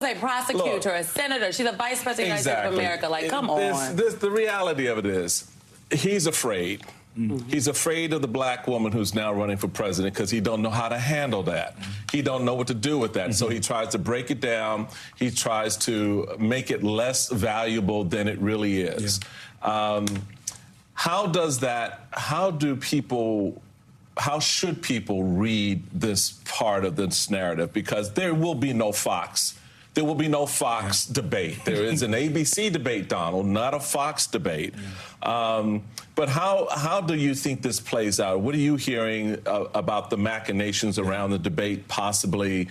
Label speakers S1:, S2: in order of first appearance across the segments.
S1: a prosecutor, a senator. She's a vice president of America. Like, come on.
S2: The reality of it is, he's afraid. Mm-hmm. He's afraid of the black woman who's now running for president because he don't know how to handle that. Mm-hmm. He don't know what to do with that. Mm-hmm. So he tries to break it down. He tries to make it less valuable than it really is. Yeah. How should people read this part of this narrative? Because there will be no Fox. There will be no Fox debate. There is an ABC debate, Donald, not a Fox debate. But how do you think this plays out? What are you hearing about the machinations around the debate, possibly,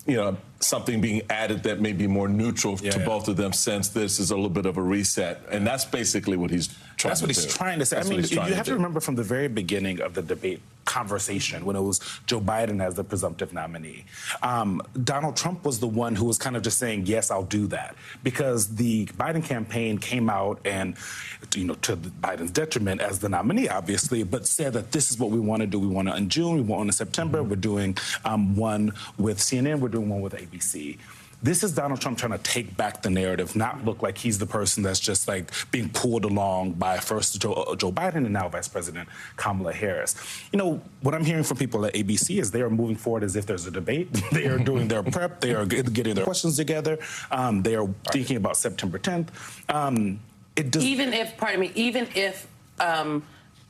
S2: you know, something being added that may be more neutral to both of them, since this is a little bit of a reset? And that's basically what he's trying to do. That's what he's trying to say. I mean, you have to remember from the very beginning of the debate conversation, when it was Joe Biden as the presumptive nominee, Donald Trump was the one who was kind of just saying, yes, I'll do that. Because the Biden campaign came out and, you know, to Biden's detriment as the nominee, obviously, but said that this is what we want to do. We want it in June, we want it in September. We're doing one with CNN, we're doing one with ABC. This is Donald Trump trying to take back the narrative, not look like he's the person that's just like being pulled along by first Joe Biden and now Vice President Kamala Harris. You know, what I'm hearing from people at ABC is they are moving forward as if there's a debate. They are doing their prep. They are getting their questions together. They are thinking about September 10th. Even if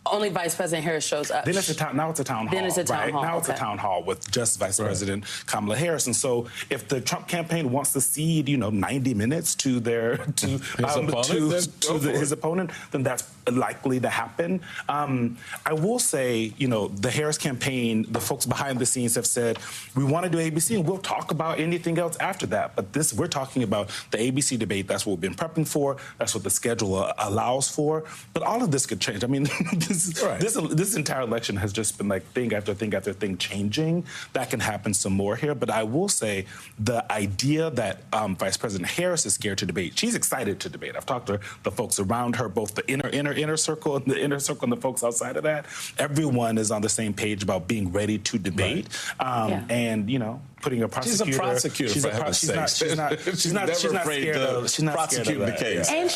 S2: only Vice President Harris shows up. Then it's now it's a town hall.
S1: Then it's a town hall.
S2: Now it's a town hall with just Vice President Kamala Harris. And so if the Trump campaign wants to cede, you know, 90 minutes to their his opponent, then that's likely to happen. I will say, you know, the Harris campaign, the folks behind the scenes have said, we want to do ABC and we'll talk about anything else after that. But this, we're talking about the ABC debate. That's what we've been prepping for. That's what the schedule allows for. But all of this could change. I mean, this entire election has just been like thing after thing after thing changing. That can happen some more here. But I will say the idea that Vice President Harris is scared to debate, she's excited to debate. I've talked to the folks around her, both the inner circle and the inner circle and the folks outside of that. Everyone is on the same page about being ready to debate. And, you know, putting a prosecutor.
S3: She's a prosecutor, for heaven's sake.
S2: She's not scared of prosecuting the case.
S1: And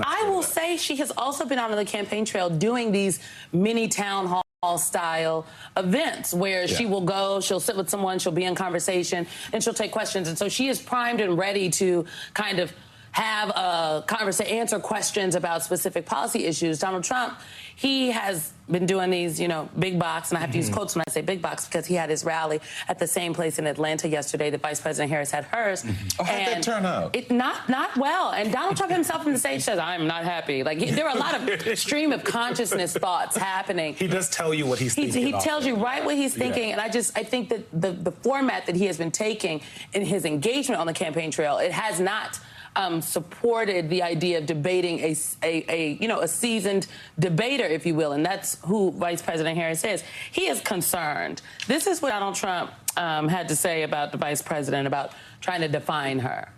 S1: I will say she has also been out on the campaign trail doing these mini town hall style events where she will go, she'll sit with someone, she'll be in conversation, and she'll take questions. And so she is primed and ready to kind of have a conversation, answer questions about specific policy issues. Donald Trump, he has been doing these, you know, big box, and I have to use quotes when I say big box because he had his rally at the same place in Atlanta yesterday that Vice President Harris had hers.
S3: Oh, how'd that turn out?
S1: Not well. And Donald Trump himself on the stage says, I'm not happy. Like, there are a lot of stream of consciousness thoughts happening.
S2: He does tell you what he's thinking.
S1: He tells you right what he's thinking, and I think that the format that he has been taking in his engagement on the campaign trail, it has not supported the idea of debating a seasoned debater, if you will, and that's who Vice President Harris is. He is concerned. This is what Donald Trump had to say about the Vice President, about trying to define her.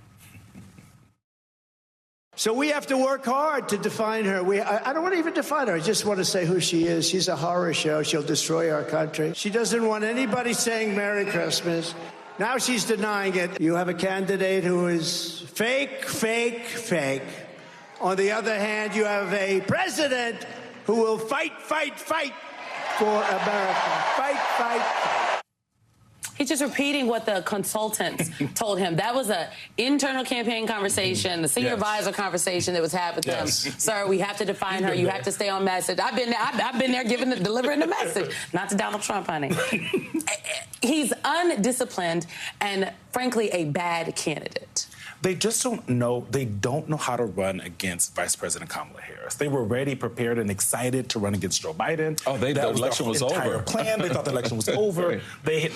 S4: So we have to work hard to define her. I don't want to even define her. I just want to say who she is. She's a horror show. She'll destroy our country. She doesn't want anybody saying Merry Christmas. Now she's denying it. You have a candidate who is fake, fake, fake. On the other hand, you have a president who will fight, fight, fight for America. Fight, fight, fight.
S1: He's just repeating what the consultants told him. That was an internal campaign conversation, the senior advisor conversation that was had with them. Sir, we have to define her. You have to stay on message. I've been there delivering the message. Not to Donald Trump, honey. He's undisciplined and, frankly, a bad candidate.
S2: They just don't know. They don't know how to run against Vice President Kamala Harris. They were ready, prepared, and excited to run against Joe Biden.
S3: Oh, the election was over.
S2: Plan. They thought the election was over. They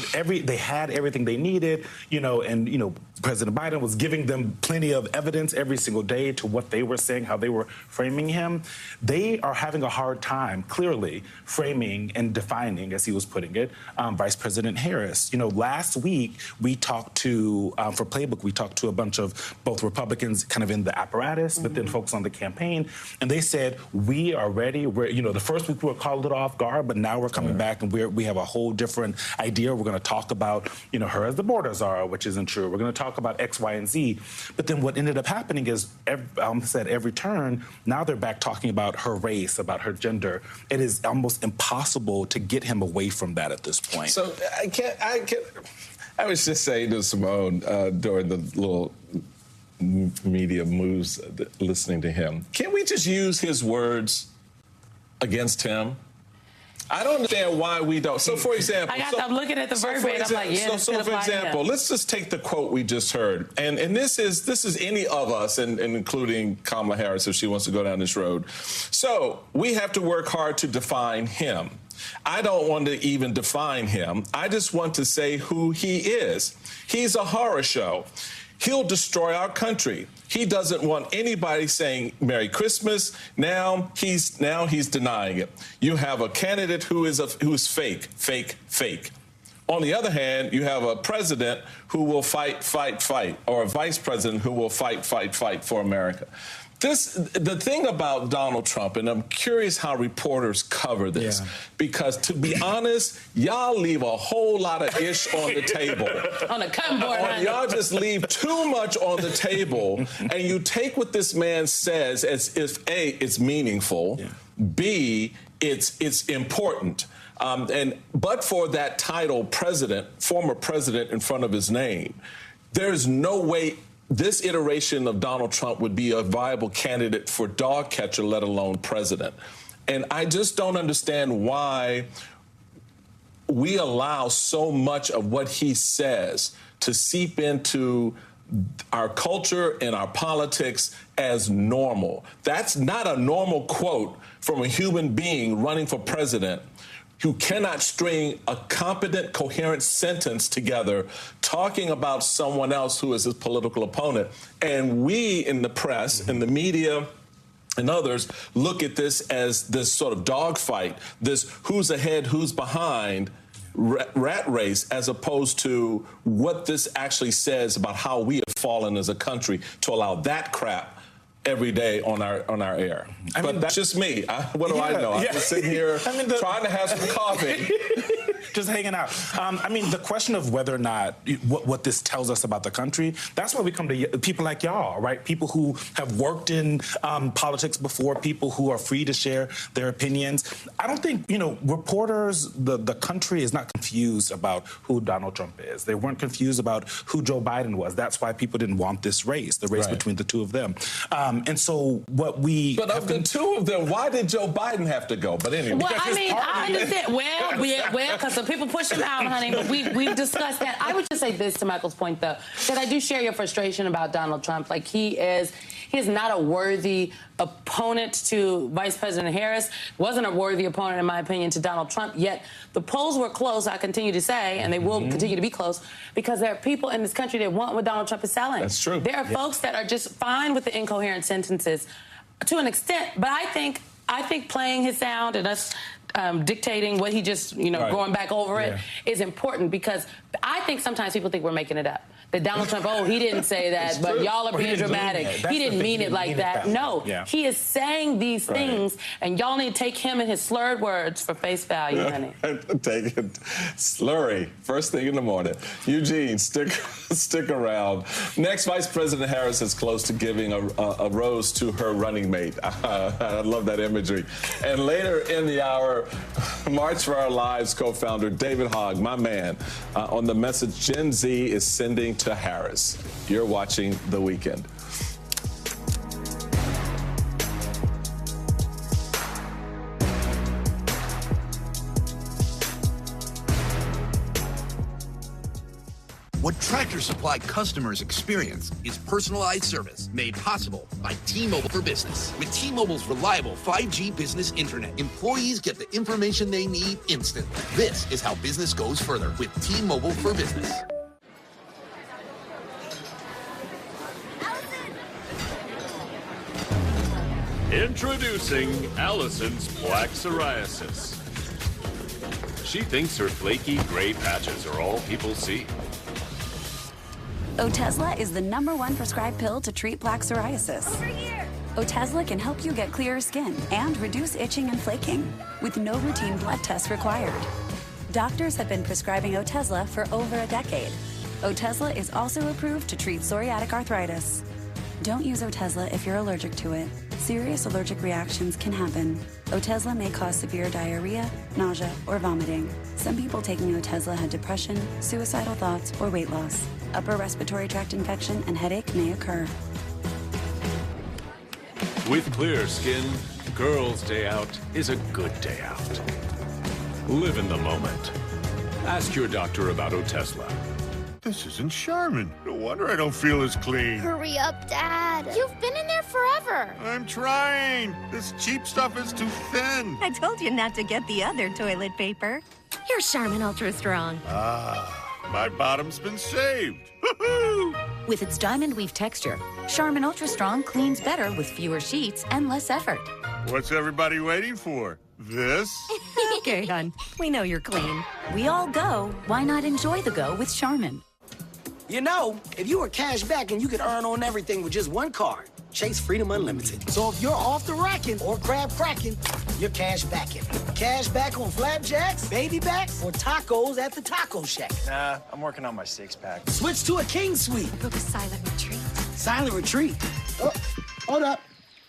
S2: had everything they needed. You know, and you know, President Biden was giving them plenty of evidence every single day to what they were saying, how they were framing him. They are having a hard time, clearly, framing and defining, as he was putting it, Vice President Harris. You know, last week we talked to for Playbook, we talked to a bunch of
S3: of both Republicans kind of in the apparatus, but then folks on the campaign. And they said, we are ready. We're, you know, the first week we were called it off guard, but now we're coming back and we have a whole different idea. We're going to talk about, you know, her as the border czar, which isn't true. We're going to talk about X, Y, and Z. But then what ended up happening is, every turn, now they're back talking about her race, about her gender. It is almost impossible to get him away from that at this point.
S2: So I was just saying to Simone during the little media moves, listening to him, can't we just use his words against him? I don't understand why we don't. So, for example,
S1: I'm looking at the verbatim. I'm like, yeah.
S2: So for example, let's just take the quote we just heard, and this is any of us, and including Kamala Harris if she wants to go down this road. So we have to work hard to define him. I don't want to even define him. I just want to say who he is. He's a horror show. He'll destroy our country. He doesn't want anybody saying Merry Christmas. Now he's denying it. You have a candidate who is fake. On the other hand, you have a president who will fight, or a vice president who will fight for America. The thing about Donald Trump, and I'm curious how reporters cover this, because to be honest, y'all leave a whole lot of ish on the table.
S1: On the cutting board,
S2: y'all just leave too much on the table, and you take what this man says as if A, it's meaningful, B, it's important. But for that title, former president in front of his name, there's no way this iteration of Donald Trump would be a viable candidate for dog catcher, let alone president. And I just don't understand why we allow so much of what he says to seep into our culture and our politics as normal. That's not a normal quote from a human being running for president who cannot string a competent, coherent sentence together talking about someone else who is his political opponent. And we in the press, in the media, and others look at this as this sort of dogfight, this who's ahead, who's behind rat race, as opposed to what this actually says about how we have fallen as a country to allow that crap every day on our air. But that's just me. What do I know? I'm just sitting here trying to have some coffee.
S3: Just hanging out. I mean, the question of whether or not what this tells us about the country, that's why we come to people like y'all, right? People who have worked in politics before, people who are free to share their opinions. I don't think, reporters, the country is not confused about who Donald Trump is. They weren't confused about who Joe Biden was. That's why people didn't want this race, the race between the two of them. And so what we...
S2: But of the two of them, why did Joe Biden have to go? But anyway...
S1: Well, I mean, I understand. Well, because some people push him out, honey, but we've discussed that. I would just say this to Michael's point, though, that I do share your frustration about Donald Trump. Like, he is not a worthy opponent to Vice President Harris, wasn't a worthy opponent, in my opinion, to Donald Trump, yet the polls were close, I continue to say, and they will continue to be close, because there are people in this country that want what Donald Trump is selling.
S2: That's true.
S1: There are folks that are just fine with the incoherent sentences to an extent, but I think playing his sound and us dictating what he just, going back over it is important, because I think sometimes people think we're making it up. That Donald Trump, he didn't say that, but y'all are being dramatic. He didn't mean it like that. No, he is saying these things, and y'all need to take him and his slurred words for face value, honey.
S2: Take it. Slurry. First thing in the morning. Eugene, stick around. Next, Vice President Harris is close to giving a rose to her running mate. I love that imagery. And later in the hour, March for Our Lives co-founder David Hogg, my man, on the message Gen Z is sending to Harris. You're watching The Weekend.
S5: What Tractor Supply customers experience is personalized service made possible by T-Mobile for Business. With T-Mobile's reliable 5G business internet, employees get the information they need instantly. This is how business goes further with T-Mobile for Business.
S6: Introducing Allison's Black Psoriasis. She thinks her flaky gray patches are all people see.
S7: Otezla is the #1 prescribed pill to treat plaque psoriasis. Over here. Otezla can help you get clearer skin and reduce itching and flaking with no routine blood tests required. Doctors have been prescribing Otezla for over a decade. Otezla is also approved to treat psoriatic arthritis. Don't use Otezla if you're allergic to it. Serious allergic reactions can happen. Otezla may cause severe diarrhea, nausea, or vomiting. Some people taking Otezla had depression, suicidal thoughts, or weight loss. Upper respiratory tract infection and headache may occur.
S6: With clear skin, Girls' Day Out is a good day out. Live in the moment. Ask your doctor about Otezla.
S8: This isn't Charmin. No wonder I don't feel as clean.
S9: Hurry up, Dad. You've been in there forever.
S8: I'm trying. This cheap stuff is too thin.
S10: I told you not to get the other toilet paper.
S9: Here's Charmin Ultra Strong.
S8: My bottom's been saved.
S11: With its diamond weave texture, Charmin Ultra Strong cleans better with fewer sheets and less effort.
S8: What's everybody waiting for? This?
S10: Okay, hon. We know you're clean.
S11: We all go. Why not enjoy the go with Charmin?
S12: You know, if you were cash back and you could earn on everything with just one card, Chase Freedom Unlimited. So if you're off the racking or crab cracking, you're cash backing. Cash back on flapjacks, baby backs, or tacos at the taco shack.
S13: Nah, I'm working on my six-pack.
S12: Switch to a king suite.
S9: Book a silent retreat.
S12: Silent retreat? Oh, hold up.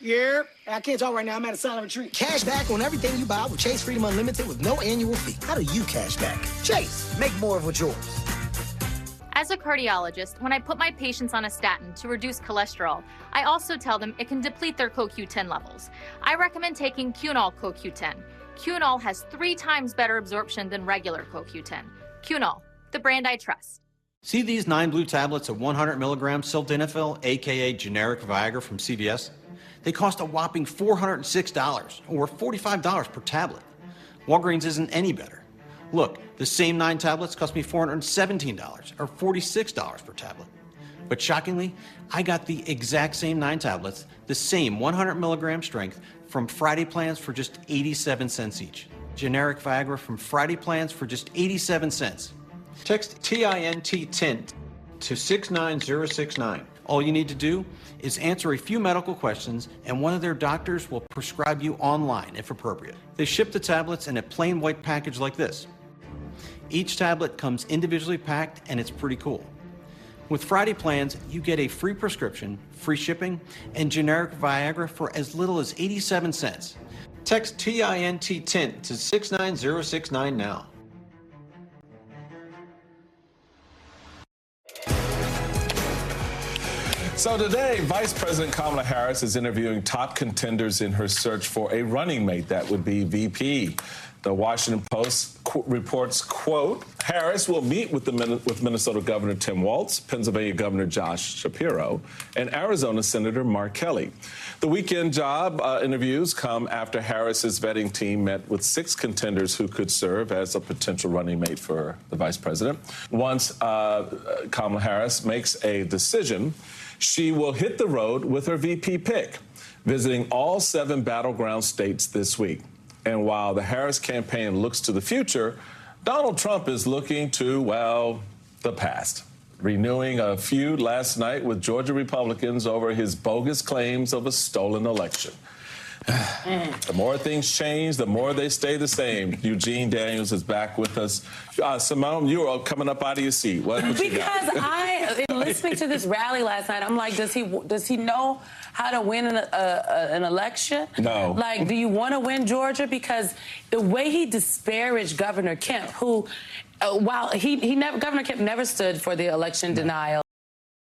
S12: Yeah, I can't talk right now. I'm at a silent retreat. Cash back on everything you buy with Chase Freedom Unlimited with no annual fee. How do you cash back? Chase, make more of what's yours.
S14: As a cardiologist, when I put my patients on a statin to reduce cholesterol, I also tell them it can deplete their CoQ10 levels. I recommend taking Cunol CoQ10. Cunol has 3 times better absorption than regular CoQ10. Cunol, the brand I trust.
S15: See these 9 blue tablets of 100 milligrams sildenafil, aka generic Viagra from CVS? They cost a whopping $406, or $45 per tablet. Walgreens isn't any better. Look, the same 9 tablets cost me $417, or $46 per tablet. But shockingly, I got the exact same 9 tablets, the same 100 milligram strength, from Friday plans for just 87 cents each. Generic Viagra from Friday plans for just 87 cents. Text TINT to 69069. All you need to do is answer a few medical questions, and one of their doctors will prescribe you online if appropriate. They ship the tablets in a plain white package like this. Each tablet comes individually packed, and it's pretty cool. With Friday plans, you get a free prescription, free shipping, and generic Viagra for as little as 87 cents. Text TINT to 69069 now.
S2: So today, Vice President Kamala Harris is interviewing top contenders in her search for a running mate that would be VP. The Washington Post reports, quote, Harris will meet with Minnesota Governor Tim Walz, Pennsylvania Governor Josh Shapiro, and Arizona Senator Mark Kelly. The weekend job interviews come after Harris's vetting team met with 6 contenders who could serve as a potential running mate for the vice president. Once Kamala Harris makes a decision, she will hit the road with her VP pick, visiting all 7 battleground states this week. And while the Harris campaign looks to the future, Donald Trump is looking to, well, the past, renewing a feud last night with Georgia Republicans over his bogus claims of a stolen election. The more things change, the more they stay the same. Eugene Daniels is back with us. Simone, you are coming up out of your seat. What you got?
S1: In listening to this rally last night, I'm like, does he know how to win an election?
S2: No.
S1: Like, do you want to win Georgia? Because the way he disparaged Governor Kemp, who, while Governor Kemp never stood for the election denial.